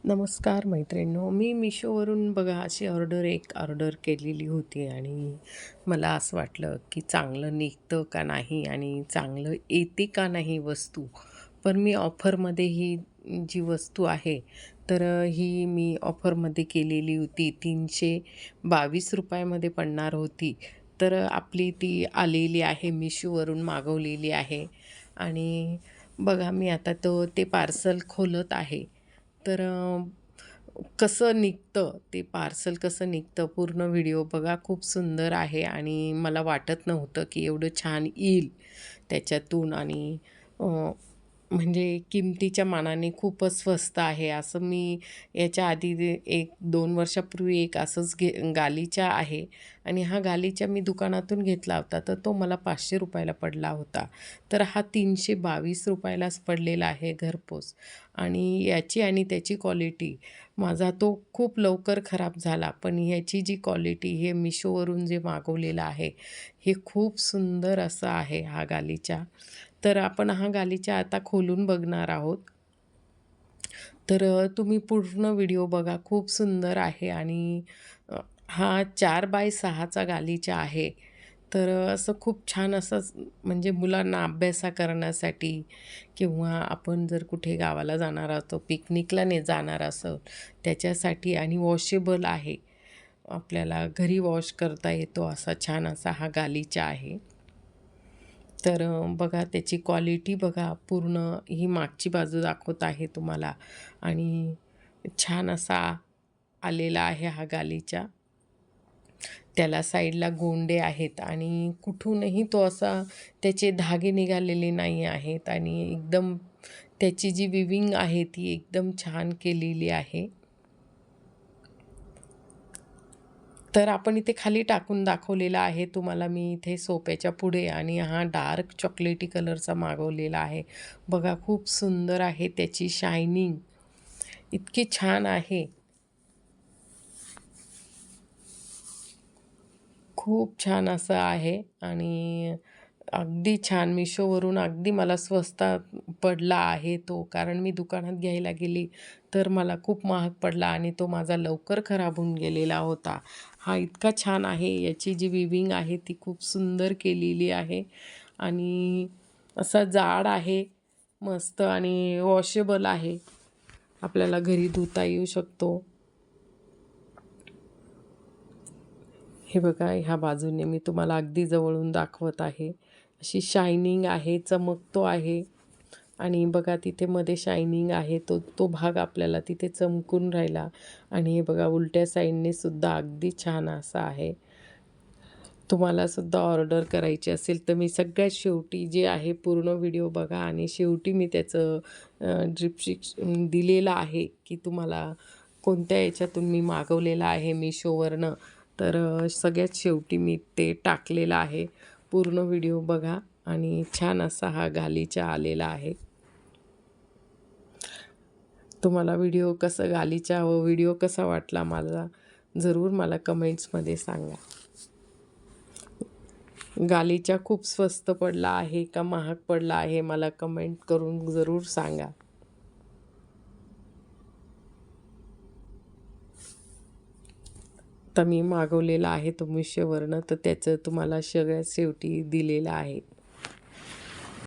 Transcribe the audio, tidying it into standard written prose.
नमस्कार मैत्रिणींनो, मी मिशोवरून बघा अशी ऑर्डर केलेली होती आणि मला असं वाटलं की चांगलं निघतं का नाही आणि चांगलं येते का नाही वस्तू. पण मी ऑफरमध्ये ही जी वस्तू आहे तर ही मी ऑफरमध्ये केलेली होती. 322 रुपयामध्ये पडणार होती. तर आपली ती आलेली आहे, मिशोवरून मागवलेली आहे. आणि बघा मी आता ते पार्सल खोलत आहे. तर कसं निघतं ते पार्सल, कसं निघतं पूर्ण व्हिडिओ बघा. खूप सुंदर आहे आणि मला वाटत नव्हतं की एवढं छान येईल त्याच्यातून. आणि म्हणजे किमतीच्या मानाने खूपच स्वस्त आहे. असं मी याच्या आधी 1-2 वर्षापूर्वी एक असंच गालिचा आहे आणि हा गालिचा मी दुकानातून घेतला होता, तर तो मला ₹500 पडला होता. तर हा ₹322लाच पडलेला आहे घरपोच. आणि याची आणि त्याची क्वालिटी, माझा तो खूप लवकर खराब झाला. पण ह्याची जी क्वालिटी, हे मिशोवरून जे मागवलेलं आहे, हे खूप सुंदर असं आहे हा गालिचा. तर आपण हा गालिचा आता खोलून बघणार आहोत. तर तुम्ही पूर्ण व्हिडिओ बघा. खूप सुंदर आहे आणि हा 4x6चा गालिचा आहे. तर असं खूप छान असं म्हणजे मुलांना अभ्यास करण्यासाठी किंवा आपण जर कुठे गावाला जाणार आहोत, पिकनिकला जाणार असं त्याच्यासाठी. आणि वॉशेबल आहे. आपल्याला घरी वॉश करता येतो असा छान असा हा गालिचा आहे. तर बघा त्याची क्वालिटी बघा. पूर्ण ही मागची बाजू दाखवत आहे तुम्हाला आणि छान असा आलेला आहे हा गालिचा. त्याला साईडला गोंडे आहेत आणि कुठूनही तो असा त्याचे धागे निघालेले नाही आहेत आणि एकदम त्याची जी विविंग आहे ती एकदम छान केलेली आहे. तर आपण इथे खाली टाकून दाखवलेला आहे तुम्हाला मी इथे सोप्याच्या पुढे. आणि हा डार्क चॉकलेटी कलरचा मागवलेला आहे. बघा खूप सुंदर आहे त्याची शायनिंग, इतकी छान आहे. खूप छान असं आहे आणि अगदी छान. मिशोवरून अगदी मला स्वस्तात पडला आहे तो. कारण मी दुकानात घ्यायला गेली तर मला खूप महाग पडला आणि तो माझा लवकर खराब होऊन गेलेला होता. हा इतका छान आहे. याची जी विविंग आहे ती खूप सुंदर केलेली आहे आणि असा जाड आहे मस्त आणि वॉशेबल आहे. आपल्याला घरी धुता येऊ शकतो. हे बघा ह्या बाजूने मी तुम्हाला अगदी जवळून दाखवत आहे. अशी शायनिंग आहे, चमकतो आहे. आणि बघा तिथे मध्ये शायनिंग आहे, तो तो भाग आपल्याला तिथे चमकून राहिला. आणि हे बघा उलट्या साईडने सुद्धा अगदी छान असा आहे. तुम्हाला सुद्धा ऑर्डर करायची असेल तर मी सगळ्यात शेवटी जे आहे पूर्ण व्हिडिओ बघा आणि शेवटी मी त्याचं डिस्क्रिप्शन दिलेलं आहे की तुम्हाला कोणत्या याच्यातून मी मागवलेलं आहे मिशोवरनं. तर सगळ्यात शेवटी मी ते टाकलेलं आहे. पूर्ण व्हिडिओ बघा आणि छान असा हा गालिचा आलेला आहे. तुम्हाला गालिचा व व्हिडिओ कसा वाटला मला जरूर मला कमेंट्समध्ये सांगा. गालिचा खूप स्वस्त पडला आहे का महाग पडला आहे मला कमेंट करून जरूर सांगा. तर मी मागवलेला आहे तो मिशोवरनं, तर त्याचं तुम्हाला सगळ्यात शेवटी दिलेलं आहे.